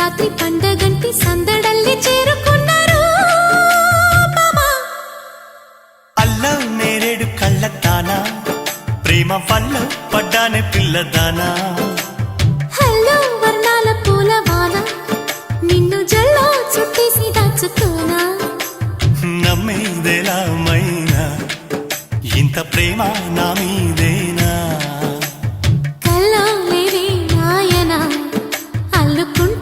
సంక్రాంతి పండగంటి సందడల్లి చేరుకున్నారు అల్లం నేరేడు కళ్ళతానా ప్రేమ వల్ల పడ్డానే పిల్లదానా హల్లో వర్ణాల పూలవాన నిన్ను జల్లో చుట్టేసి దాచుకోనా నమ్మేదెలా మైనా ఇంత ప్రేమ నా